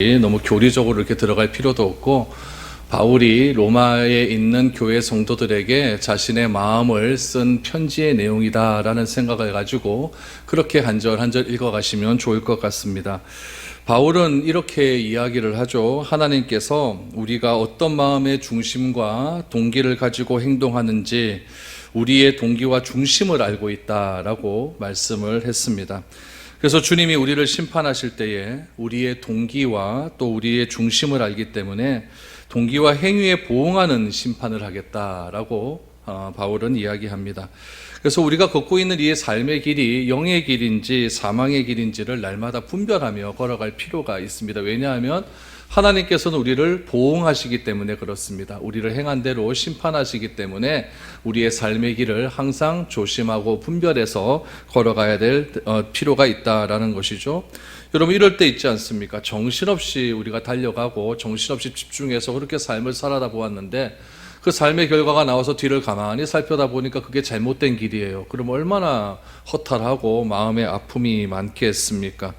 너무 교리적으로 이렇게 들어갈 필요도 없고, 바울이 로마에 있는 교회 성도들에게 자신의 마음을 쓴 편지의 내용이다라는 생각을 가지고 그렇게 한 절 한 절 읽어가시면 좋을 것 같습니다. 바울은 이렇게 이야기를 하죠. 하나님께서 우리가 어떤 마음의 중심과 동기를 가지고 행동하는지 우리의 동기와 중심을 알고 있다라고 말씀을 했습니다. 그래서 주님이 우리를 심판하실 때에 우리의 동기와 또 우리의 중심을 알기 때문에 동기와 행위에 보응하는 심판을 하겠다라고 바울은 이야기합니다. 그래서 우리가 걷고 있는 이 삶의 길이 영의 길인지 사망의 길인지를 날마다 분별하며 걸어갈 필요가 있습니다. 왜냐하면 하나님께서는 우리를 보응하시기 때문에 그렇습니다. 우리를 행한 대로 심판하시기 때문에 우리의 삶의 길을 항상 조심하고 분별해서 걸어가야 될 필요가 있다라는 것이죠. 여러분, 이럴 때 있지 않습니까? 정신없이 우리가 달려가고 정신없이 집중해서 그렇게 삶을 살아다 보았는데 그 삶의 결과가 나와서 뒤를 가만히 살펴다 보니까 그게 잘못된 길이에요. 그럼 얼마나 허탈하고 마음의 아픔이 많겠습니까?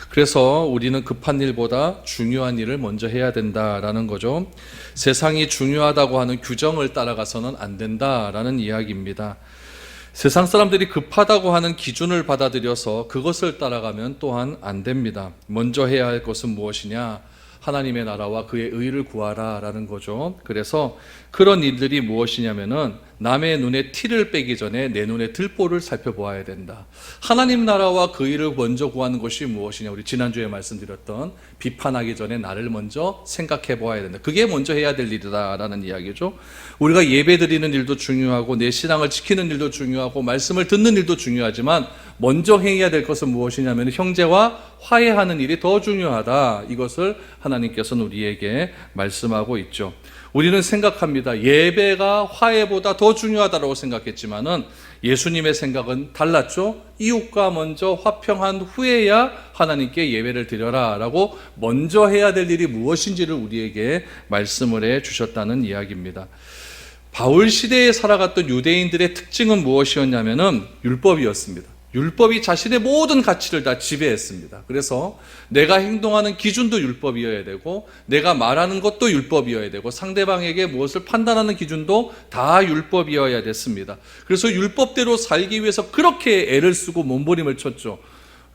그래서 우리는 급한 일보다 중요한 일을 먼저 해야 된다라는 거죠. 세상이 중요하다고 하는 규정을 따라가서는 안 된다라는 이야기입니다. 세상 사람들이 급하다고 하는 기준을 받아들여서 그것을 따라가면 또한 안 됩니다. 먼저 해야 할 것은 무엇이냐? 하나님의 나라와 그의 의를 구하라라는 거죠. 그래서 그런 일들이 무엇이냐면은 남의 눈에 티를 빼기 전에 내 눈에 들보를 살펴보아야 된다. 하나님 나라와 그 일을 먼저 구하는 것이 무엇이냐? 우리 지난주에 말씀드렸던 비판하기 전에 나를 먼저 생각해 보아야 된다. 그게 먼저 해야 될 일이다라는 이야기죠. 우리가 예배 드리는 일도 중요하고 내 신앙을 지키는 일도 중요하고 말씀을 듣는 일도 중요하지만 먼저 해야 될 것은 무엇이냐면 형제와 화해하는 일이 더 중요하다. 이것을 하나님께서는 우리에게 말씀하고 있죠. 우리는 생각합니다. 예배가 화해보다 더 중요하다고 생각했지만은 예수님의 생각은 달랐죠. 이웃과 먼저 화평한 후에야 하나님께 예배를 드려라 라고 먼저 해야 될 일이 무엇인지를 우리에게 말씀을 해 주셨다는 이야기입니다. 바울 시대에 살아갔던 유대인들의 특징은 무엇이었냐면은 율법이었습니다. 율법이 자신의 모든 가치를 다 지배했습니다. 그래서 내가 행동하는 기준도 율법이어야 되고 내가 말하는 것도 율법이어야 되고 상대방에게 무엇을 판단하는 기준도 다 율법이어야 됐습니다. 그래서 율법대로 살기 위해서 그렇게 애를 쓰고 몸부림을 쳤죠.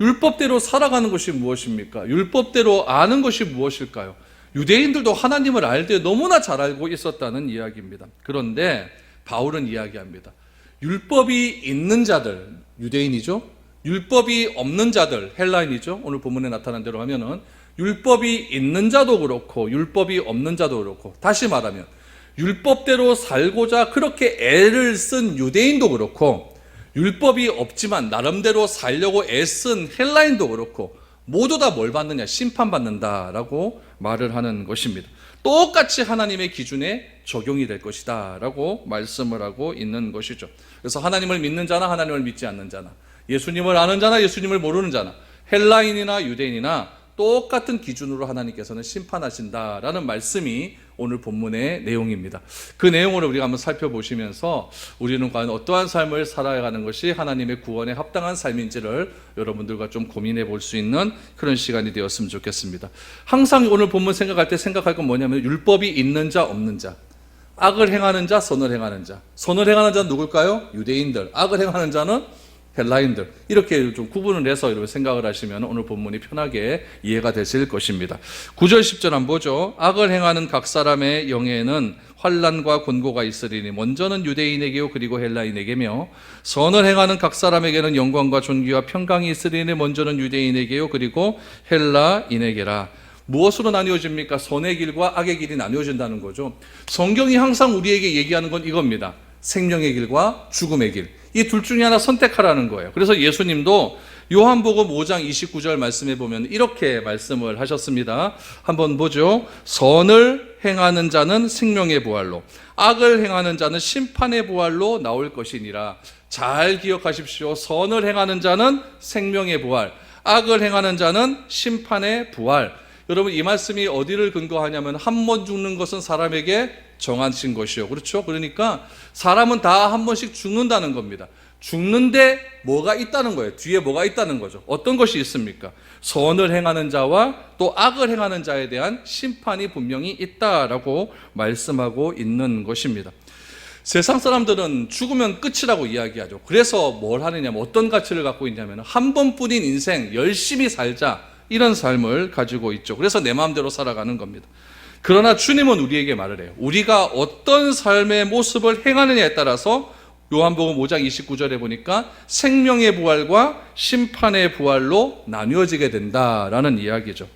율법대로 살아가는 것이 무엇입니까? 율법대로 아는 것이 무엇일까요? 유대인들도 하나님을 알 때 너무나 잘 알고 있었다는 이야기입니다. 그런데 바울은 이야기합니다. 율법이 있는 자들, 유대인이죠. 율법이 없는 자들, 헬라인이죠. 오늘 본문에 나타난 대로 하면은 율법이 있는 자도 그렇고 율법이 없는 자도 그렇고, 다시 말하면 율법대로 살고자 그렇게 애를 쓴 유대인도 그렇고 율법이 없지만 나름대로 살려고 애쓴 헬라인도 그렇고 모두 다 뭘 받느냐? 심판받는다라고 말을 하는 것입니다. 똑같이 하나님의 기준에 적용이 될 것이다 라고 말씀을 하고 있는 것이죠. 그래서 하나님을 믿는 자나 하나님을 믿지 않는 자나, 예수님을 아는 자나 예수님을 모르는 자나, 헬라인이나 유대인이나 똑같은 기준으로 하나님께서는 심판하신다라는 말씀이 오늘 본문의 내용입니다. 그 내용을 우리가 한번 살펴보시면서 우리는 과연 어떠한 삶을 살아가는 것이 하나님의 구원에 합당한 삶인지를 여러분들과 좀 고민해 볼 수 있는 그런 시간이 되었으면 좋겠습니다. 항상 오늘 본문 생각할 때 생각할 건 뭐냐면 율법이 있는 자 없는 자, 악을 행하는 자 선을 행하는 자. 선을 행하는 자는 누굴까요? 유대인들. 악을 행하는 자는 헬라인들. 이렇게 좀 구분을 해서 이렇게 생각을 하시면 오늘 본문이 편하게 이해가 되실 것입니다. 9절 10절 한번 보죠. 악을 행하는 각 사람의 영에는 환난과 곤고가 있으리니 먼저는 유대인에게요 그리고 헬라인에게며 선을 행하는 각 사람에게는 영광과 존귀와 평강이 있으리니 먼저는 유대인에게요 그리고 헬라인에게라. 무엇으로 나뉘어집니까? 선의 길과 악의 길이 나뉘어진다는 거죠. 성경이 항상 우리에게 얘기하는 건 이겁니다. 생명의 길과 죽음의 길. 이 둘 중에 하나 선택하라는 거예요. 그래서 예수님도 요한복음 5장 29절 말씀해 보면 이렇게 말씀을 하셨습니다. 한번 보죠. 선을 행하는 자는 생명의 부활로, 악을 행하는 자는 심판의 부활로 나올 것이니라. 잘 기억하십시오. 선을 행하는 자는 생명의 부활, 악을 행하는 자는 심판의 부활. 여러분, 이 말씀이 어디를 근거하냐면 한 번 죽는 것은 사람에게 정하신 것이요. 그렇죠? 그러니까 사람은 다 한 번씩 죽는다는 겁니다. 죽는데 뭐가 있다는 거예요. 뒤에 뭐가 있다는 거죠. 어떤 것이 있습니까? 선을 행하는 자와 또 악을 행하는 자에 대한 심판이 분명히 있다라고 말씀하고 있는 것입니다. 세상 사람들은 죽으면 끝이라고 이야기하죠. 그래서 뭘 하느냐면 어떤 가치를 갖고 있냐면 한 번뿐인 인생 열심히 살자, 이런 삶을 가지고 있죠. 그래서 내 마음대로 살아가는 겁니다. 그러나 주님은 우리에게 말을 해요. 우리가 어떤 삶의 모습을 행하느냐에 따라서 요한복음 5장 29절에 보니까 생명의 부활과 심판의 부활로 나뉘어지게 된다라는 이야기죠.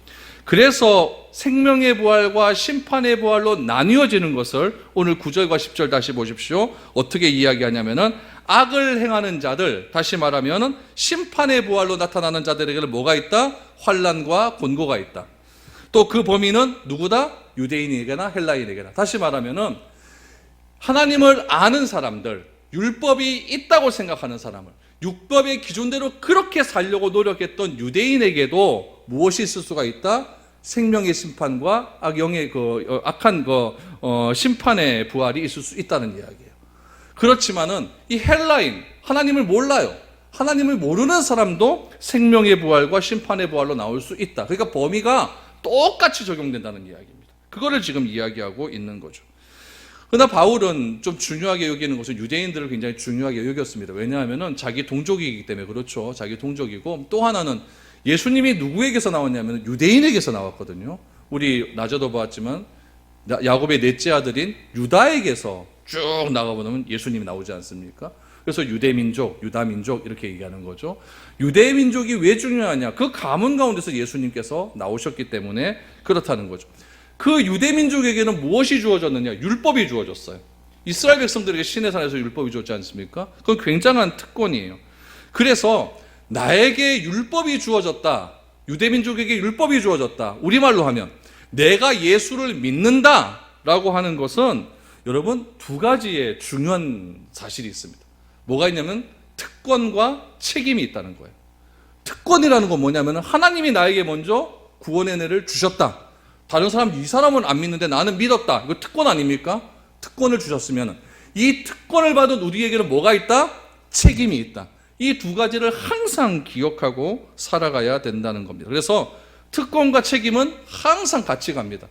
그래서 생명의 부활과 심판의 부활로 나뉘어지는 것을 오늘 9절과 10절 다시 보십시오. 어떻게 이야기하냐면은 악을 행하는 자들, 다시 말하면은 심판의 부활로 나타나는 자들에게는 뭐가 있다? 환난과 곤고가 있다. 또 그 범위는 누구다? 유대인에게나 헬라인에게나. 다시 말하면은 하나님을 아는 사람들, 율법이 있다고 생각하는 사람을, 율법의 기준대로 그렇게 살려고 노력했던 유대인에게도 무엇이 있을 수가 있다? 생명의 심판과 악영의 악한 심판의 부활이 있을 수 있다는 이야기예요. 그렇지만은 이 헬라인, 하나님을 몰라요. 하나님을 모르는 사람도 생명의 부활과 심판의 부활로 나올 수 있다. 그러니까 범위가 똑같이 적용된다는 이야기입니다. 그거를 지금 이야기하고 있는 거죠. 그러나 바울은 좀 중요하게 여기는 것은 유대인들을 굉장히 중요하게 여겼습니다. 왜냐하면 자기 동족이기 때문에 그렇죠. 자기 동족이고 또 하나는 예수님이 누구에게서 나왔냐면 유대인에게서 나왔거든요. 우리 낮에도 보았지만 야곱의 넷째 아들인 유다에게서 쭉 나가보면 예수님이 나오지 않습니까? 그래서 유대민족, 유다민족 이렇게 얘기하는 거죠. 유대민족이 왜 중요하냐? 그 가문 가운데서 예수님께서 나오셨기 때문에 그렇다는 거죠. 그 유대민족에게는 무엇이 주어졌느냐? 율법이 주어졌어요. 이스라엘 백성들에게 시내산에서 율법이 주어졌지 않습니까? 그건 굉장한 특권이에요. 그래서 나에게 율법이 주어졌다. 유대민족에게 율법이 주어졌다. 우리말로 하면 내가 예수를 믿는다라고 하는 것은 여러분 두 가지의 중요한 사실이 있습니다. 뭐가 있냐면 특권과 책임이 있다는 거예요. 특권이라는 건 뭐냐면 하나님이 나에게 먼저 구원의 은혜를 주셨다. 다른 사람 이 사람은 안 믿는데 나는 믿었다. 이거 특권 아닙니까? 특권을 주셨으면 이 특권을 받은 우리에게는 뭐가 있다? 책임이 있다. 이 두 가지를 항상 기억하고 살아가야 된다는 겁니다. 그래서 특권과 책임은 항상 같이 갑니다.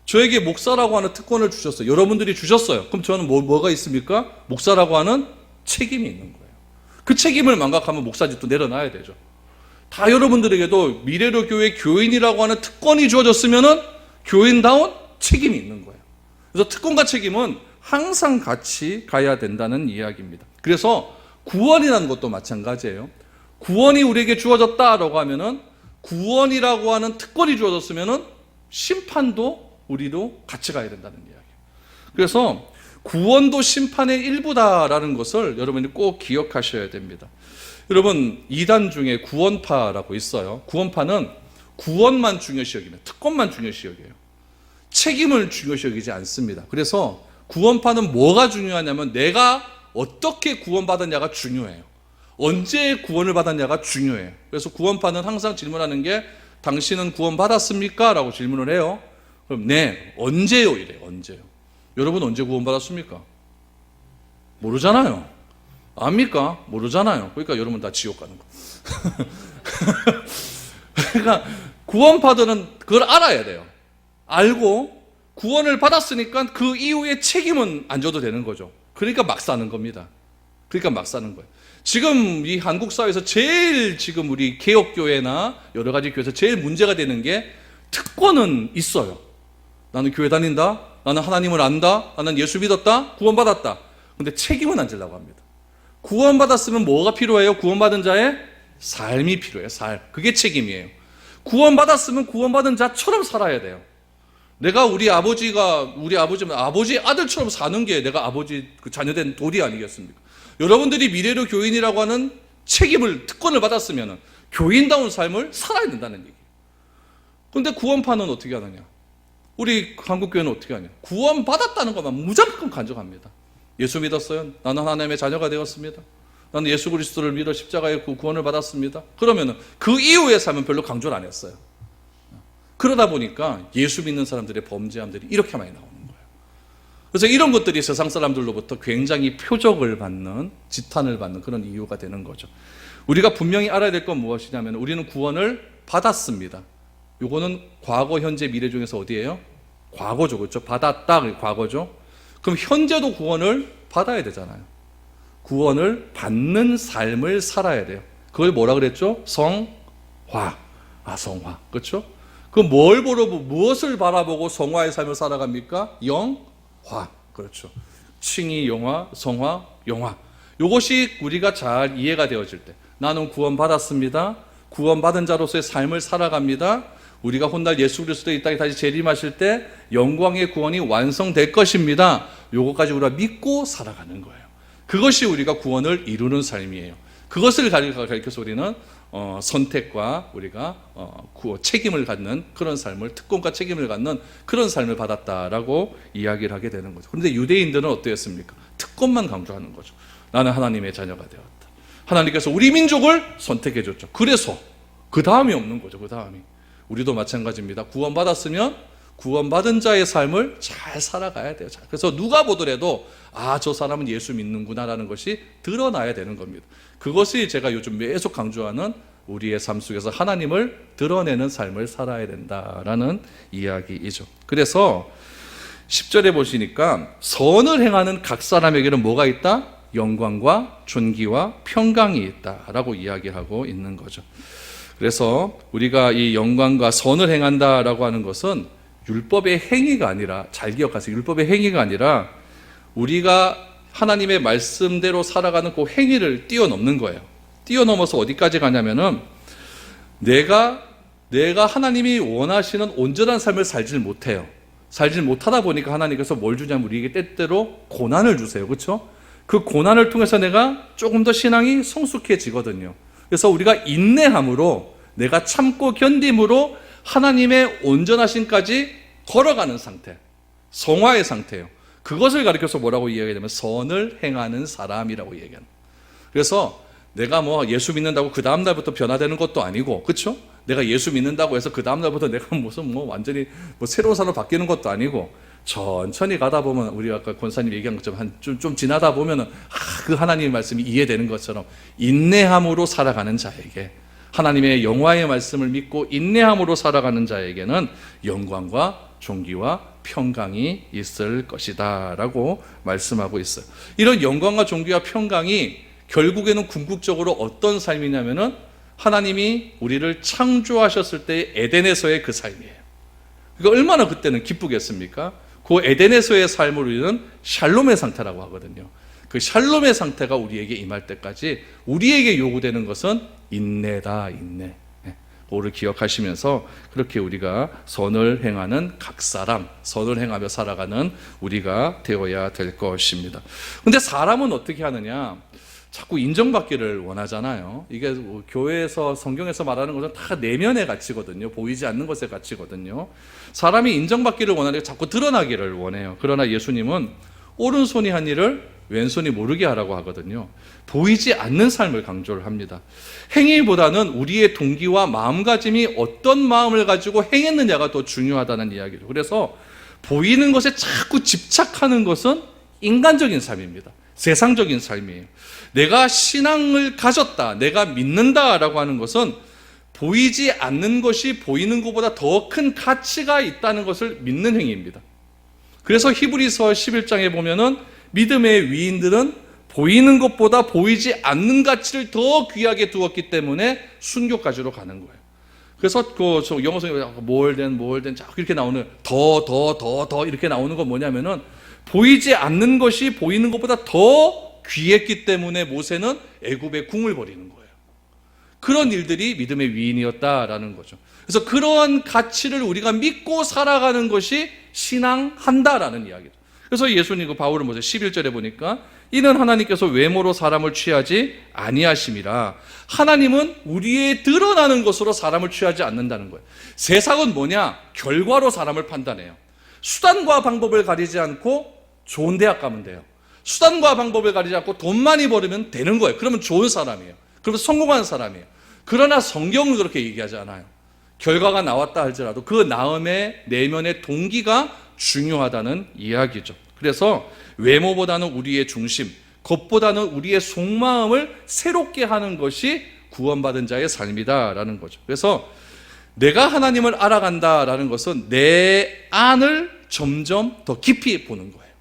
저에게 목사라고 하는 특권을 주셨어요. 여러분들이 주셨어요. 그럼 저는 뭐가 있습니까? 목사라고 하는 책임이 있는 거예요. 그 책임을 망각하면 목사직도 내려놔야 되죠. 다 여러분들에게도 미래로 교회 교인이라고 하는 특권이 주어졌으면은 교인다운 책임이 있는 거예요. 그래서 특권과 책임은 항상 같이 가야 된다는 이야기입니다. 그래서 구원이라는 것도 마찬가지예요. 구원이 우리에게 주어졌다라고 하면은 구원이라고 하는 특권이 주어졌으면은 심판도 우리도 같이 가야 된다는 이야기예요. 그래서 구원도 심판의 일부다라는 것을 여러분이 꼭 기억하셔야 됩니다. 여러분 이단 중에 구원파라고 있어요. 구원파는 구원만 중요시 여기면 특권만 중요시 여겨요. 책임을 중요시 여기지 않습니다. 그래서 구원파는 뭐가 중요하냐면 내가 어떻게 구원받았냐가 중요해요. 언제 구원을 받았냐가 중요해요. 그래서 구원파는 항상 질문하는 게 당신은 구원받았습니까? 라고 질문을 해요. 그럼 네, 언제요? 이래요. 언제요? 여러분 언제 구원받았습니까? 모르잖아요. 압니까? 모르잖아요. 그러니까 여러분 다 지옥 가는 거. 그러니까 구원파들은 그걸 알아야 돼요. 알고 구원을 받았으니까 그 이후에 책임은 안 져도 되는 거죠. 그러니까 막 사는 겁니다. 그러니까 막 사는 거예요. 지금 이 한국 사회에서 제일 지금 우리 개혁교회나 여러 가지 교회에서 제일 문제가 되는 게 특권은 있어요. 나는 교회 다닌다. 나는 하나님을 안다. 나는 예수 믿었다. 구원받았다. 근데 책임은 안 지려고 합니다. 구원받았으면 뭐가 필요해요? 구원받은 자의 삶이 필요해요. 삶. 그게 책임이에요. 구원받았으면 구원받은 자처럼 살아야 돼요. 내가 우리 아버지면 아버지 아들처럼 사는 게 내가 아버지 그 자녀된 도리 아니겠습니까? 여러분들이 미래로 교인이라고 하는 책임을, 특권을 받았으면 교인다운 삶을 살아야 된다는 얘기예요. 그런데 구원파는 어떻게 하느냐? 우리 한국교회는 어떻게 하냐? 구원받았다는 것만 무조건 간증합니다. 예수 믿었어요. 나는 하나님의 자녀가 되었습니다. 나는 예수 그리스도를 믿어 십자가의 구원을 받았습니다. 그러면 그 이후의 삶은 별로 강조를 안 했어요. 그러다 보니까 예수 믿는 사람들의 범죄함들이 이렇게 많이 나오는 거예요. 그래서 이런 것들이 세상 사람들로부터 굉장히 표적을 받는, 지탄을 받는 그런 이유가 되는 거죠. 우리가 분명히 알아야 될 건 무엇이냐면 우리는 구원을 받았습니다. 요거는 과거, 현재, 미래 중에서 어디예요? 과거죠. 그렇죠? 받았다. 과거죠. 그럼 현재도 구원을 받아야 되잖아요. 구원을 받는 삶을 살아야 돼요. 그걸 뭐라 그랬죠? 성화. 성화. 그렇죠? 그럼 무엇을 바라보고 성화의 삶을 살아갑니까? 영화. 그렇죠. 칭의, 영화, 성화, 영화. 이것이 우리가 잘 이해가 되어질 때, 나는 구원받았습니다. 구원받은 자로서의 삶을 살아갑니다. 우리가 훗날 예수 그리스도의 이 땅에 다시 재림하실 때 영광의 구원이 완성될 것입니다. 요것까지 우리가 믿고 살아가는 거예요. 그것이 우리가 구원을 이루는 삶이에요. 그것을 가리켜서 우리는 선택과 우리가 책임을 갖는 그런 삶을, 특권과 책임을 갖는 그런 삶을 받았다라고 이야기를 하게 되는 거죠. 그런데 유대인들은 어떠했습니까? 특권만 강조하는 거죠. 나는 하나님의 자녀가 되었다. 하나님께서 우리 민족을 선택해 줬죠. 그래서 그 다음이 없는 거죠. 그 다음이. 우리도 마찬가지입니다. 구원받았으면 구원받은 자의 삶을 잘 살아가야 돼요. 그래서 누가 보더라도 저 사람은 예수 믿는구나라는 것이 드러나야 되는 겁니다. 그것이 제가 요즘 계속 강조하는 우리의 삶 속에서 하나님을 드러내는 삶을 살아야 된다라는 이야기이죠. 그래서 10절에 보시니까 선을 행하는 각 사람에게는 뭐가 있다? 영광과 존귀와 평강이 있다라고 이야기하고 있는 거죠. 그래서 우리가 이 영광과 선을 행한다라고 하는 것은 율법의 행위가 아니라, 잘 기억하세요. 율법의 행위가 아니라 우리가 하나님의 말씀대로 살아가는 그 행위를 뛰어넘는 거예요. 뛰어넘어서 어디까지 가냐면은 내가 하나님이 원하시는 온전한 삶을 살질 못해요. 살질 못하다 보니까 하나님께서 뭘 주냐면 우리에게 때때로 고난을 주세요. 그렇죠? 그 고난을 통해서 내가 조금 더 신앙이 성숙해지거든요. 그래서 우리가 인내함으로, 내가 참고 견딤으로 하나님의 온전하심까지 걸어가는 상태, 성화의 상태예요. 그것을 가리켜서 뭐라고 이야기하냐면 선을 행하는 사람이라고 얘기하는. 그래서 내가 예수 믿는다고 그 다음 날부터 변화되는 것도 아니고, 그렇죠? 내가 예수 믿는다고 해서 그 다음 날부터 내가 무슨 완전히 새로운 사람으로 바뀌는 것도 아니고, 천천히 가다 보면, 우리 아까 권사님 얘기한 것처럼 좀 지나다 보면은 그 하나님의 말씀이 이해되는 것처럼 인내함으로 살아가는 자에게, 하나님의 영화의 말씀을 믿고 인내함으로 살아가는 자에게는 영광과 존귀와 평강이 있을 것이다 라고 말씀하고 있어요. 이런 영광과 존귀와 평강이 결국에는 궁극적으로 어떤 삶이냐면은 하나님이 우리를 창조하셨을 때의 에덴에서의 그 삶이에요. 그러니까 얼마나 그때는 기쁘겠습니까? 그 에덴에서의 삶을 우리는 샬롬의 상태라고 하거든요. 그 샬롬의 상태가 우리에게 임할 때까지 우리에게 요구되는 것은 인내다, 인내. 그거를 기억하시면서 그렇게 우리가 선을 행하는 각 사람, 선을 행하며 살아가는 우리가 되어야 될 것입니다. 근데 사람은 어떻게 하느냐? 자꾸 인정받기를 원하잖아요. 이게 교회에서, 성경에서 말하는 것은 다 내면의 가치거든요. 보이지 않는 것의 가치거든요. 사람이 인정받기를 원하니까 자꾸 드러나기를 원해요. 그러나 예수님은 오른손이 한 일을 왼손이 모르게 하라고 하거든요. 보이지 않는 삶을 강조를 합니다. 행위보다는 우리의 동기와 마음가짐이 어떤 마음을 가지고 행했느냐가 더 중요하다는 이야기죠. 그래서 보이는 것에 자꾸 집착하는 것은 인간적인 삶입니다. 세상적인 삶이에요. 내가 신앙을 가졌다, 내가 믿는다라고 하는 것은 보이지 않는 것이 보이는 것보다 더 큰 가치가 있다는 것을 믿는 행위입니다. 그래서 히브리서 11장에 보면은 믿음의 위인들은 보이는 것보다 보이지 않는 가치를 더 귀하게 두었기 때문에 순교까지로 가는 거예요. 그래서 영어성에 more than 자꾸 이렇게 나오는 더 이렇게 나오는 건 뭐냐면은 보이지 않는 것이 보이는 것보다 더 귀했기 때문에 모세는 애굽의 궁을 버리는 거예요. 그런 일들이 믿음의 위인이었다라는 거죠. 그래서 그러한 가치를 우리가 믿고 살아가는 것이 신앙한다라는 이야기죠. 그래서 예수님 바울은 11절에 보니까 이는 하나님께서 외모로 사람을 취하지 아니하심이라. 하나님은 우리의 드러나는 것으로 사람을 취하지 않는다는 거예요. 세상은 뭐냐? 결과로 사람을 판단해요. 수단과 방법을 가리지 않고 좋은 대학 가면 돼요. 수단과 방법을 가리지 않고 돈 많이 벌으면 되는 거예요. 그러면 좋은 사람이에요. 그러면 성공한 사람이에요. 그러나 성경은 그렇게 얘기하지 않아요. 결과가 나왔다 할지라도 그 나음의 내면의 동기가 중요하다는 이야기죠. 그래서 외모보다는 우리의 중심, 겉보다는 우리의 속마음을 새롭게 하는 것이 구원받은 자의 삶이다라는 거죠. 그래서 내가 하나님을 알아간다라는 것은 내 안을 점점 더 깊이 보는 거예요.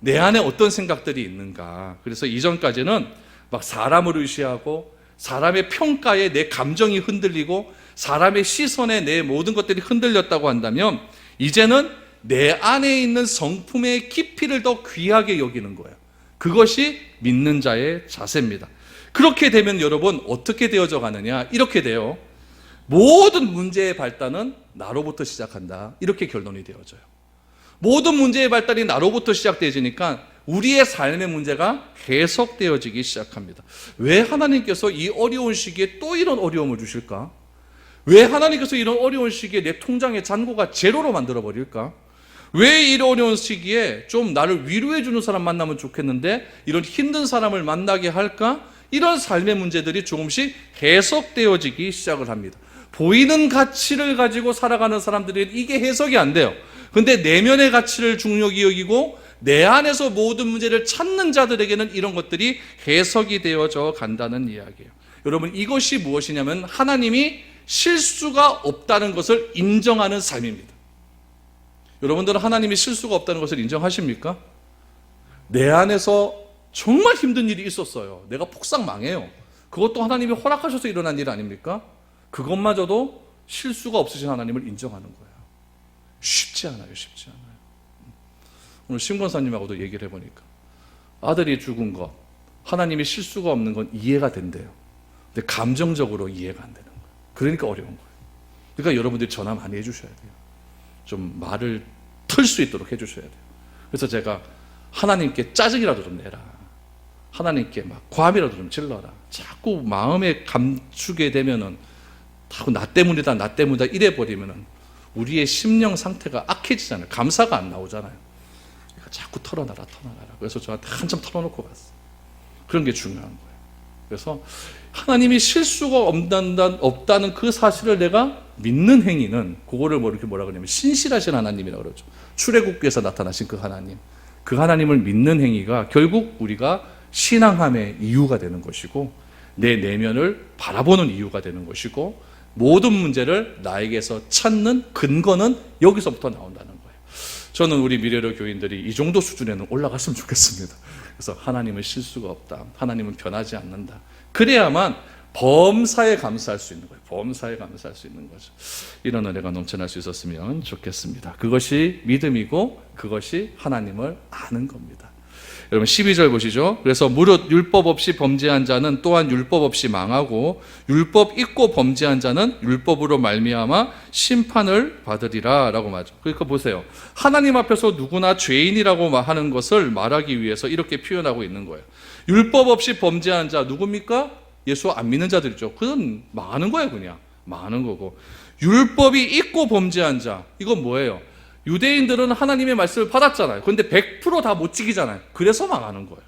내 안에 어떤 생각들이 있는가. 그래서 이전까지는 막 사람을 의시하고 사람의 평가에 내 감정이 흔들리고 사람의 시선에 내 모든 것들이 흔들렸다고 한다면 이제는 내 안에 있는 성품의 깊이를 더 귀하게 여기는 거예요. 그것이 믿는 자의 자세입니다. 그렇게 되면 여러분 어떻게 되어져 가느냐? 이렇게 돼요. 모든 문제의 발단은 나로부터 시작한다. 이렇게 결론이 되어져요. 모든 문제의 발달이 나로부터 시작되어지니까 우리의 삶의 문제가 해석되어지기 시작합니다. 왜 하나님께서 이 어려운 시기에 또 이런 어려움을 주실까? 왜 하나님께서 이런 어려운 시기에 내 통장의 잔고가 제로로 만들어 버릴까? 왜 이 어려운 시기에 좀 나를 위로해 주는 사람 만나면 좋겠는데 이런 힘든 사람을 만나게 할까? 이런 삶의 문제들이 조금씩 해석되어지기 시작을 합니다. 보이는 가치를 가지고 살아가는 사람들은 이게 해석이 안 돼요. 근데 내면의 가치를 중요히 여기고 내 안에서 모든 문제를 찾는 자들에게는 이런 것들이 해석이 되어져 간다는 이야기예요. 여러분, 이것이 무엇이냐면 하나님이 실수가 없다는 것을 인정하는 삶입니다. 여러분들은 하나님이 실수가 없다는 것을 인정하십니까? 내 안에서 정말 힘든 일이 있었어요. 내가 폭삭 망해요. 그것도 하나님이 허락하셔서 일어난 일 아닙니까? 그것마저도 실수가 없으신 하나님을 인정하는 거예요. 쉽지 않아요. 쉽지 않아요. 오늘 심권사님하고도 얘기를 해보니까 아들이 죽은 것, 하나님이 실수가 없는 건 이해가 된대요. 근데 감정적으로 이해가 안 되는 거예요. 그러니까 어려운 거예요. 그러니까 여러분들이 전화 많이 해주셔야 돼요. 좀 말을 틀 수 있도록 해주셔야 돼요. 그래서 제가 하나님께 짜증이라도 좀 내라. 하나님께 막 과함이라도 좀 질러라. 자꾸 마음에 감추게 되면은 자꾸 나 때문이다, 나 때문이다 이래 버리면은 우리의 심령 상태가 악해지잖아요. 감사가 안 나오잖아요. 그러니까 자꾸 털어놔라. 그래서 저한테 한참 털어놓고 갔어요. 그런 게 중요한 거예요. 그래서 하나님이 실수가 없다는 그 사실을 내가 믿는 행위는 그거를 이렇게 뭐라 그러냐면 신실하신 하나님이라고 그러죠. 출애굽기에서 나타나신 그 하나님. 그 하나님을 믿는 행위가 결국 우리가 신앙함의 이유가 되는 것이고 내 내면을 바라보는 이유가 되는 것이고 모든 문제를 나에게서 찾는 근거는 여기서부터 나온다는 거예요. 저는 우리 미래로 교인들이 이 정도 수준에는 올라갔으면 좋겠습니다. 그래서 하나님은 실수가 없다. 하나님은 변하지 않는다. 그래야만 범사에 감사할 수 있는 거예요. 범사에 감사할 수 있는 거죠. 이런 은혜가 넘쳐날 수 있었으면 좋겠습니다. 그것이 믿음이고 그것이 하나님을 아는 겁니다. 여러분 12절 보시죠. 그래서 무릇 율법 없이 범죄한 자는 또한 율법 없이 망하고 율법 있고 범죄한 자는 율법으로 말미암아 심판을 받으리라 라고 말하죠. 그러니까 보세요. 하나님 앞에서 누구나 죄인이라고 하는 것을 말하기 위해서 이렇게 표현하고 있는 거예요. 율법 없이 범죄한 자 누굽니까? 예수 안 믿는 자들이죠. 그건 망하는 거예요. 그냥 망하는 거고, 율법이 있고 범죄한 자 이건 뭐예요? 유대인들은 하나님의 말씀을 받았잖아요. 그런데 100% 다 못 지키잖아요. 그래서 망하는 거예요.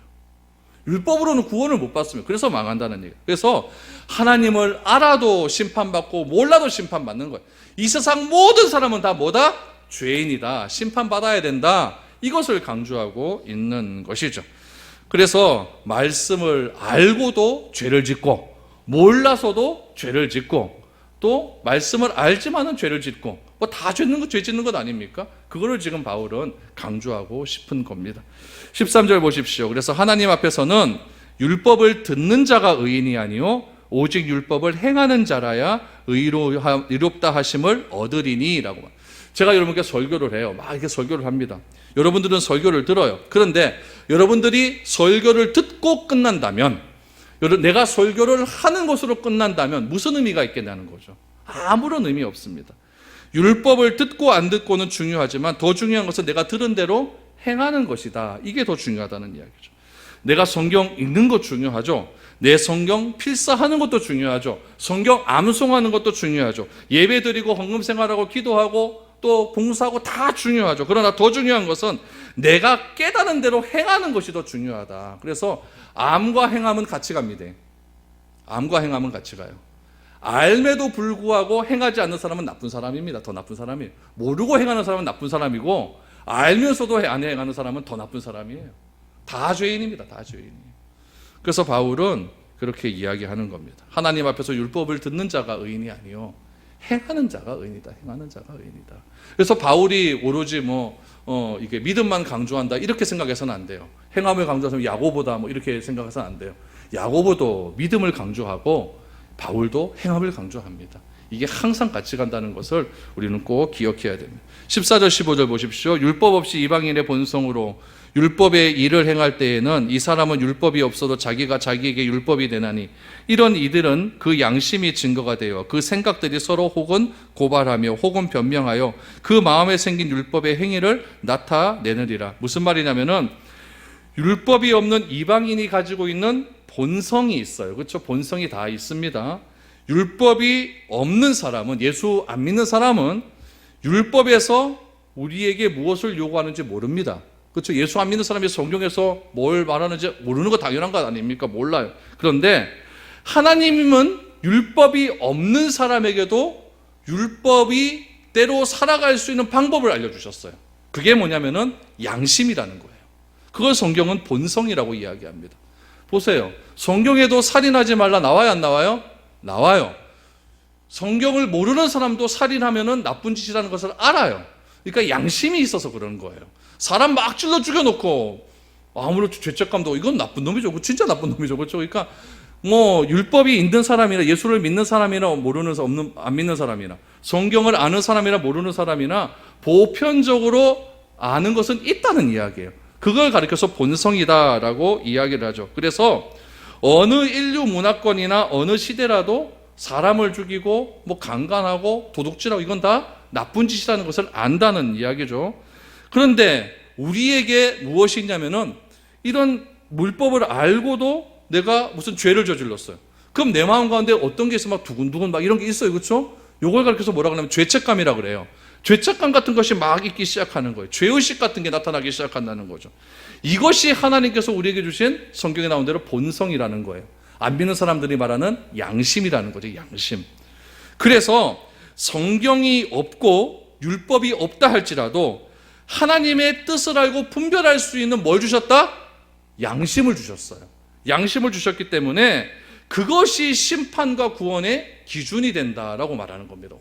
율법으로는 구원을 못 받으면 그래서 망한다는 얘기예요. 그래서 하나님을 알아도 심판받고 몰라도 심판받는 거예요. 이 세상 모든 사람은 다 뭐다? 죄인이다. 심판받아야 된다. 이것을 강조하고 있는 것이죠. 그래서 말씀을 알고도 죄를 짓고 몰라서도 죄를 짓고 또 말씀을 알지만은 죄를 짓고 뭐 다 죄 짓는 것 아닙니까? 그거를 지금 바울은 강조하고 싶은 겁니다. 13절 보십시오. 그래서 하나님 앞에서는 율법을 듣는 자가 의인이 아니요 오직 율법을 행하는 자라야 의롭다 하심을 얻으리니 라고. 제가 여러분께 설교를 해요. 막 이렇게 설교를 합니다. 여러분들은 설교를 들어요. 그런데 여러분들이 설교를 듣고 끝난다면, 내가 설교를 하는 것으로 끝난다면 무슨 의미가 있겠냐는 거죠. 아무런 의미 없습니다. 율법을 듣고 안 듣고는 중요하지만 더 중요한 것은 내가 들은 대로 행하는 것이다. 이게 더 중요하다는 이야기죠. 내가 성경 읽는 것 중요하죠. 내 성경 필사하는 것도 중요하죠. 성경 암송하는 것도 중요하죠. 예배 드리고 헌금 생활하고 기도하고 또 봉사하고 다 중요하죠. 그러나 더 중요한 것은 내가 깨달은 대로 행하는 것이 더 중요하다. 그래서 암과 행함은 같이 갑니다. 암과 행함은 같이 가요. 알매도 불구하고 행하지 않는 사람은 나쁜 사람입니다. 더 나쁜 사람이에요. 모르고 행하는 사람은 나쁜 사람이고 알면서도 안 행하는 사람은 더 나쁜 사람이에요. 다 죄인입니다. 다 죄인이에요. 그래서 바울은 그렇게 이야기하는 겁니다. 하나님 앞에서 율법을 듣는 자가 의인이 아니요 행하는 자가 의인이다. 행하는 자가 의인이다. 그래서 바울이 오로지 이게 믿음만 강조한다 이렇게 생각해서는 안 돼요. 행함을 강조해서 야고보다 이렇게 생각해서는 안 돼요. 야고보도 믿음을 강조하고 바울도 행함을 강조합니다. 이게 항상 같이 간다는 것을 우리는 꼭 기억해야 됩니다. 14절 15절 보십시오. 율법 없이 이방인의 본성으로 율법의 일을 행할 때에는 이 사람은 율법이 없어도 자기가 자기에게 율법이 되나니 이런 이들은 그 양심이 증거가 되어 그 생각들이 서로 혹은 고발하며 혹은 변명하여 그 마음에 생긴 율법의 행위를 나타내느니라. 무슨 말이냐면은 율법이 없는 이방인이 가지고 있는 본성이 있어요. 그렇죠? 본성이 다 있습니다. 율법이 없는 사람은, 예수 안 믿는 사람은 율법에서 우리에게 무엇을 요구하는지 모릅니다. 그렇죠? 예수 안 믿는 사람이 성경에서 뭘 말하는지 모르는 거 당연한 거 아닙니까? 몰라요. 그런데 하나님은 율법이 없는 사람에게도 율법이 때로 살아갈 수 있는 방법을 알려주셨어요. 그게 뭐냐면은 양심이라는 거예요. 그걸 성경은 본성이라고 이야기합니다. 보세요. 성경에도 살인하지 말라 나와요, 안 나와요? 나와요. 성경을 모르는 사람도 살인하면은 나쁜 짓이라는 것을 알아요. 그러니까 양심이 있어서 그런 거예요. 사람 막 찔러 죽여놓고 아무런 죄책감도 이건 나쁜 놈이죠. 진짜 나쁜 놈이죠. 그렇죠? 그러니까 율법이 있는 사람이나 예수를 믿는 사람이나 안 믿는 사람이나 성경을 아는 사람이나 모르는 사람이나 보편적으로 아는 것은 있다는 이야기예요. 그걸 가리켜서 본성이다라고 이야기를 하죠. 그래서 어느 인류 문화권이나 어느 시대라도 사람을 죽이고 강간하고 도둑질하고 이건 다 나쁜 짓이라는 것을 안다는 이야기죠. 그런데 우리에게 무엇이 있냐면은 이런 율법을 알고도 내가 무슨 죄를 저질렀어요. 그럼 내 마음 가운데 어떤 게 있어 두근두근 이런 게 있어요. 그렇죠? 요걸 가리켜서 뭐라고 하냐면 죄책감이라고 그래요. 죄책감 같은 것이 막 있기 시작하는 거예요. 죄의식 같은 게 나타나기 시작한다는 거죠. 이것이 하나님께서 우리에게 주신 성경에 나온 대로 본성이라는 거예요. 안 믿는 사람들이 말하는 양심이라는 거죠. 양심. 그래서 성경이 없고 율법이 없다 할지라도 하나님의 뜻을 알고 분별할 수 있는 뭘 주셨다? 양심을 주셨어요. 양심을 주셨기 때문에 그것이 심판과 구원의 기준이 된다라고 말하는 겁니다.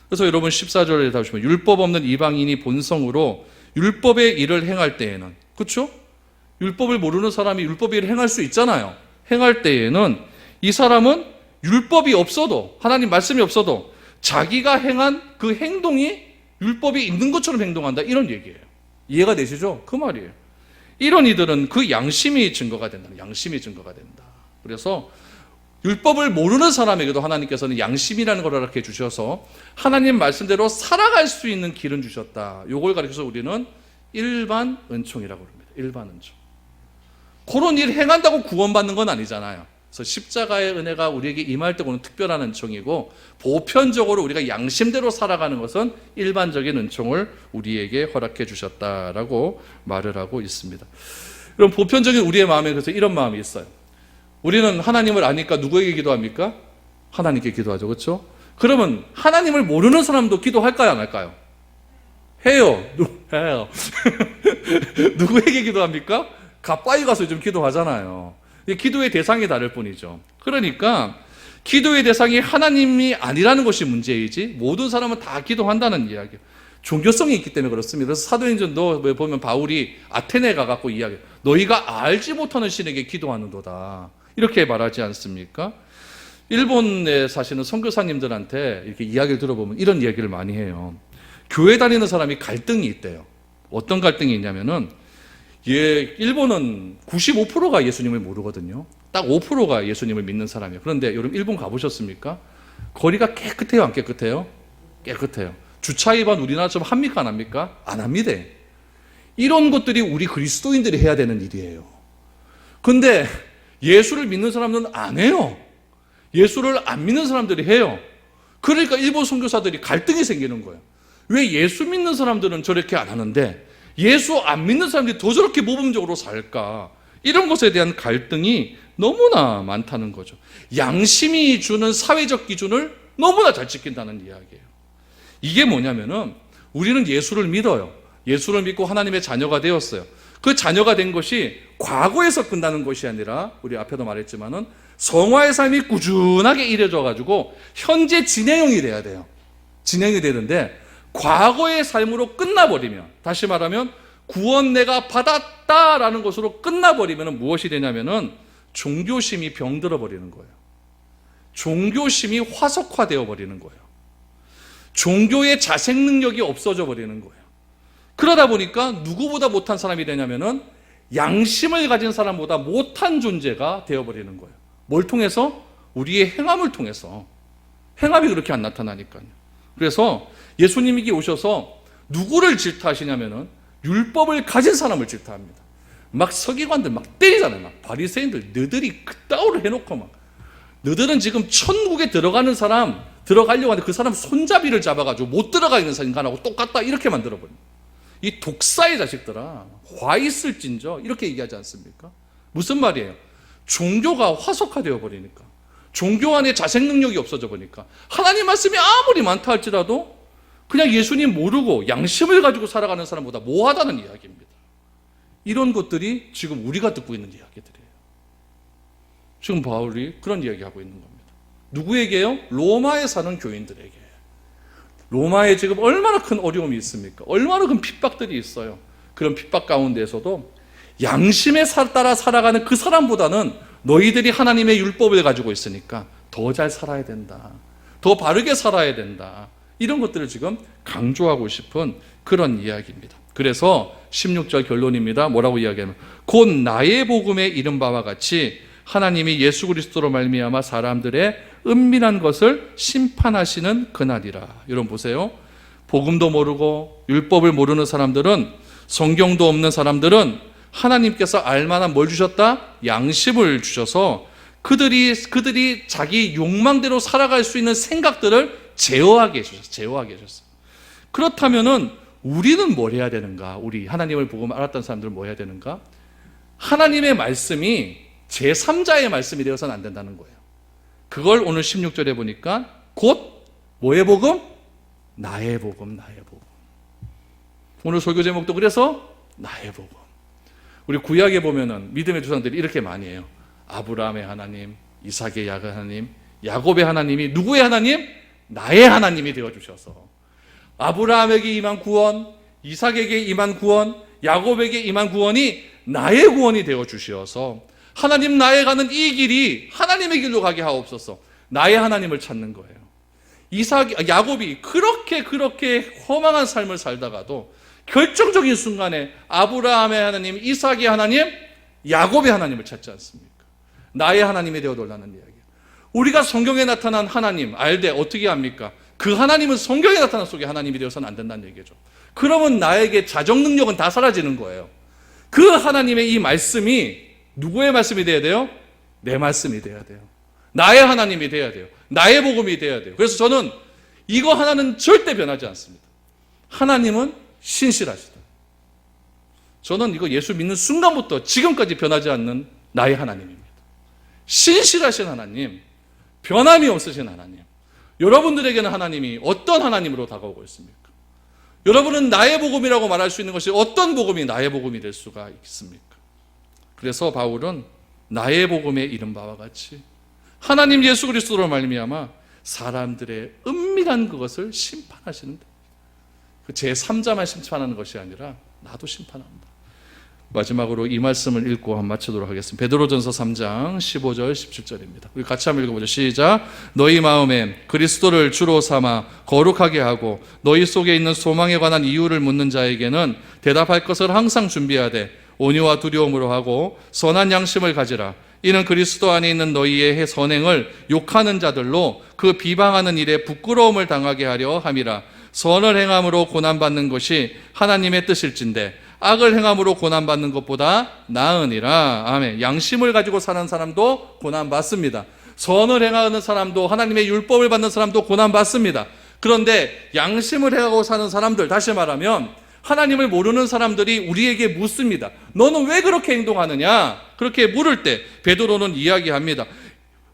그래서 여러분 14절에 다 보시면 율법 없는 이방인이 본성으로 율법의 일을 행할 때에는, 그렇죠? 율법을 모르는 사람이 율법의 일을 행할 수 있잖아요. 행할 때에는 이 사람은 율법이 없어도, 하나님 말씀이 없어도 자기가 행한 그 행동이 율법이 있는 것처럼 행동한다, 이런 얘기예요. 이해가 되시죠? 그 말이에요. 이런 이들은 그 양심이 증거가 된다. 양심이 증거가 된다. 그래서 율법을 모르는 사람에게도 하나님께서는 양심이라는 걸 허락해 주셔서 하나님 말씀대로 살아갈 수 있는 길은 주셨다. 요걸 가리켜서 우리는 일반 은총이라고 합니다. 일반 은총. 그런 일 행한다고 구원받는 건 아니잖아요. 그래서 십자가의 은혜가 우리에게 임할 때고는 특별한 은총이고, 보편적으로 우리가 양심대로 살아가는 것은 일반적인 은총을 우리에게 허락해 주셨다라고 말을 하고 있습니다. 그럼 보편적인 우리의 마음에 그래서 이런 마음이 있어요. 우리는 하나님을 아니까 누구에게 기도합니까? 하나님께 기도하죠. 그렇죠? 그러면 하나님을 모르는 사람도 기도할까요? 안 할까요? 해요. 해요. 누구에게 기도합니까? 가빠이 가서 좀 기도하잖아요. 기도의 대상이 다를 뿐이죠. 그러니까 기도의 대상이 하나님이 아니라는 것이 문제이지 모든 사람은 다 기도한다는 이야기예요. 종교성이 있기 때문에 그렇습니다. 그래서 사도행전도 보면 바울이 아테네에 가갖고 이야기해요. 너희가 알지 못하는 신에게 기도하는도다, 이렇게 말하지 않습니까? 일본에 사시는 선교사님들한테 이렇게 이야기를 들어보면 이런 얘기를 많이 해요. 교회 다니는 사람이 갈등이 있대요. 어떤 갈등이 있냐면은 일본은 95%가 예수님을 모르거든요. 딱 5%가 예수님을 믿는 사람이에요. 그런데 여러분 일본 가보셨습니까? 거리가 깨끗해요, 안 깨끗해요? 깨끗해요. 주차 위반 우리나라처럼 합니까, 안 합니까? 안 합니다. 이런 것들이 우리 그리스도인들이 해야 되는 일이에요. 근데 예수를 믿는 사람들은 안 해요. 예수를 안 믿는 사람들이 해요. 그러니까 일본 선교사들이 갈등이 생기는 거예요. 왜 예수 믿는 사람들은 저렇게 안 하는데 예수 안 믿는 사람들이 더 저렇게 모범적으로 살까? 이런 것에 대한 갈등이 너무나 많다는 거죠. 양심이 주는 사회적 기준을 너무나 잘 지킨다는 이야기예요. 이게 뭐냐면은 우리는 예수를 믿어요. 예수를 믿고 하나님의 자녀가 되었어요. 그 자녀가 된 것이 과거에서 끝나는 것이 아니라 우리 앞에도 말했지만은 성화의 삶이 꾸준하게 이루어져 가지고 현재 진행형이 돼야 돼요. 진행이 되는데 과거의 삶으로 끝나버리면, 다시 말하면 구원 내가 받았다라는 것으로 끝나버리면 무엇이 되냐면은 종교심이 병들어 버리는 거예요. 종교심이 화석화되어 버리는 거예요. 종교의 자생 능력이 없어져 버리는 거예요. 그러다 보니까 누구보다 못한 사람이 되냐면은 양심을 가진 사람보다 못한 존재가 되어버리는 거예요. 뭘 통해서? 우리의 행함을 통해서. 행함이 그렇게 안 나타나니까요. 그래서 예수님이 오셔서 누구를 질타하시냐면은 율법을 가진 사람을 질타합니다. 막 서기관들 막 때리잖아요. 막 바리새인들 너희들이 그따위로 해놓고 막 너희들은 지금 천국에 들어가는 사람 들어가려고 하는데 그 사람 손잡이를 잡아가지고 못 들어가 있는 인간하고 똑같다 이렇게 만들어버립니다. 이 독사의 자식들아 화 있을진저 이렇게 얘기하지 않습니까? 무슨 말이에요? 종교가 화석화되어 버리니까, 종교 안에 자생 능력이 없어져 버리니까 하나님 말씀이 아무리 많다 할지라도 그냥 예수님 모르고 양심을 가지고 살아가는 사람보다 뭐하다는 이야기입니다. 이런 것들이 지금 우리가 듣고 있는 이야기들이에요. 지금 바울이 그런 이야기하고 있는 겁니다. 누구에게요? 로마에 사는 교인들에게. 로마에 지금 얼마나 큰 어려움이 있습니까? 얼마나 큰 핍박들이 있어요. 그런 핍박 가운데에서도 양심에 따라 살아가는 그 사람보다는 너희들이 하나님의 율법을 가지고 있으니까 더 잘 살아야 된다. 더 바르게 살아야 된다. 이런 것들을 지금 강조하고 싶은 그런 이야기입니다. 그래서 16절 결론입니다. 뭐라고 이야기하면 곧 나의 복음에 이른 바와 같이 하나님이 예수 그리스도로 말미암아 사람들의 은밀한 것을 심판하시는 그날이라. 여러분 보세요. 복음도 모르고 율법을 모르는 사람들은, 성경도 없는 사람들은 하나님께서 알만한 뭘 주셨다? 양심을 주셔서 그들이 자기 욕망대로 살아갈 수 있는 생각들을 제어하게 해주셨어요. 그렇다면은 우리는 뭘 해야 되는가? 우리 하나님을 보고 알았던 사람들은 뭐 해야 되는가? 하나님의 말씀이 제3자의 말씀이 되어서는 안 된다는 거예요. 그걸 오늘 16절에 보니까 곧 뭐의 복음? 나의 복음, 나의 복음. 오늘 설교 제목도 그래서 나의 복음. 우리 구약에 보면은 믿음의 조상들이 이렇게 많이 해요. 아브라함의 하나님, 이삭의 하나님, 야곱의 하나님이 누구의 하나님? 나의 하나님이 되어주셔서 아브라함에게 임한 구원, 이삭에게 임한 구원, 야곱에게 임한 구원이 나의 구원이 되어주셔서 하나님 나에 가는 이 길이 하나님의 길로 가게 하옵소서. 나의 하나님을 찾는 거예요. 야곱이 그렇게 허망한 삶을 살다가도 결정적인 순간에 아브라함의 하나님, 이삭의 하나님, 야곱의 하나님을 찾지 않습니까? 나의 하나님이 되어 달라는 이야기예요. 우리가 성경에 나타난 하나님 알되 어떻게 합니까? 그 하나님은 성경에 나타난 속에 하나님이 되어서는 안 된다는 얘기죠. 그러면 나에게 자정 능력은 다 사라지는 거예요. 그 하나님의 이 말씀이 누구의 말씀이 돼야 돼요? 내 말씀이 돼야 돼요. 나의 하나님이 돼야 돼요. 나의 복음이 돼야 돼요. 그래서 저는 이거 하나는 절대 변하지 않습니다. 하나님은 신실하시다. 저는 이거 예수 믿는 순간부터 지금까지 변하지 않는 나의 하나님입니다. 신실하신 하나님, 변함이 없으신 하나님. 여러분들에게는 하나님이 어떤 하나님으로 다가오고 있습니까? 여러분은 나의 복음이라고 말할 수 있는 것이 어떤 복음이 나의 복음이 될 수가 있습니까? 그래서 바울은 나의 복음에 이른 바와 같이 하나님 예수 그리스도로 말미암아 사람들의 은밀한 그것을 심판하시는데, 제3자만 심판하는 것이 아니라 나도 심판합니다. 마지막으로 이 말씀을 읽고 한 마치도록 하겠습니다. 베드로전서 3장 15절 17절입니다. 우리 같이 한번 읽어보죠. 시작. 너희 마음에 그리스도를 주로 삼아 거룩하게 하고 너희 속에 있는 소망에 관한 이유를 묻는 자에게는 대답할 것을 항상 준비하되 온유와 두려움으로 하고 선한 양심을 가지라. 이는 그리스도 안에 있는 너희의 선행을 욕하는 자들로 그 비방하는 일에 부끄러움을 당하게 하려 함이라. 선을 행함으로 고난받는 것이 하나님의 뜻일진데 악을 행함으로 고난받는 것보다 나으니라. 아멘. 양심을 가지고 사는 사람도 고난받습니다. 선을 행하는 사람도, 하나님의 율법을 받는 사람도 고난받습니다. 그런데 양심을 행하고 사는 사람들, 다시 말하면 하나님을 모르는 사람들이 우리에게 묻습니다. 너는 왜 그렇게 행동하느냐? 그렇게 물을 때 베드로는 이야기합니다.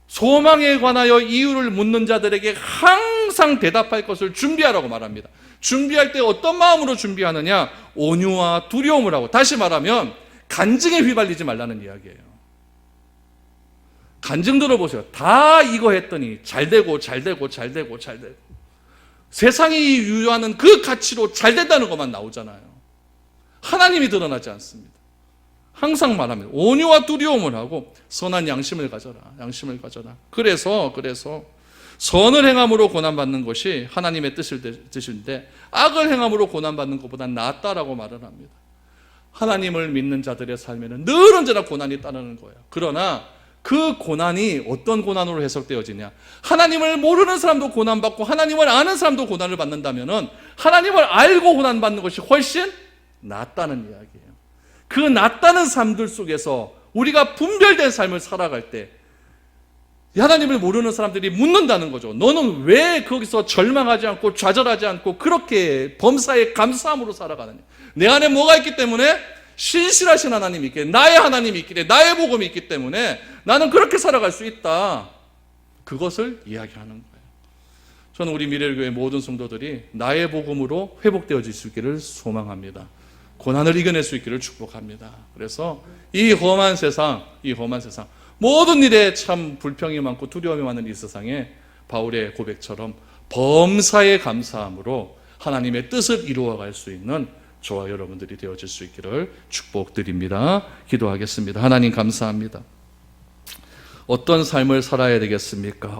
소망에 관하여 이유를 묻는 자들에게 항상 대답할 것을 준비하라고 말합니다. 준비할 때 어떤 마음으로 준비하느냐? 온유와 두려움을 하고, 다시 말하면 간증에 휘말리지 말라는 이야기예요. 간증 들어보세요. 다 이거 했더니 잘 되고 세상이 유효하는 그 가치로 잘 된다는 것만 나오잖아요. 하나님이 드러나지 않습니다. 항상 말합니다. 온유와 두려움을 하고 선한 양심을 가져라. 그래서 선을 행함으로 고난받는 것이 하나님의 뜻인데 악을 행함으로 고난받는 것보다 낫다라고 말을 합니다. 하나님을 믿는 자들의 삶에는 늘 언제나 고난이 따르는 거예요. 그러나 그 고난이 어떤 고난으로 해석되어지냐? 하나님을 모르는 사람도 고난받고 하나님을 아는 사람도 고난을 받는다면 하나님을 알고 고난받는 것이 훨씬 낫다는 이야기예요. 그 낫다는 삶들 속에서 우리가 분별된 삶을 살아갈 때 하나님을 모르는 사람들이 묻는다는 거죠. 너는 왜 거기서 절망하지 않고 좌절하지 않고 그렇게 범사에 감사함으로 살아가느냐? 내 안에 뭐가 있기 때문에? 신실하신 하나님이 있기에, 나의 하나님이 있기에, 나의 복음이 있기 때문에 나는 그렇게 살아갈 수 있다. 그것을 이야기하는 거예요. 저는 우리 미래교회 모든 성도들이 나의 복음으로 회복되어질 수 있기를 소망합니다. 고난을 이겨낼 수 있기를 축복합니다. 그래서 이 험한 세상 모든 일에 참 불평이 많고 두려움이 많은 이 세상에 바울의 고백처럼 범사에 감사함으로 하나님의 뜻을 이루어갈 수 있는 저와 여러분들이 되어질 수 있기를 축복드립니다. 기도하겠습니다. 하나님 감사합니다. 어떤 삶을 살아야 되겠습니까?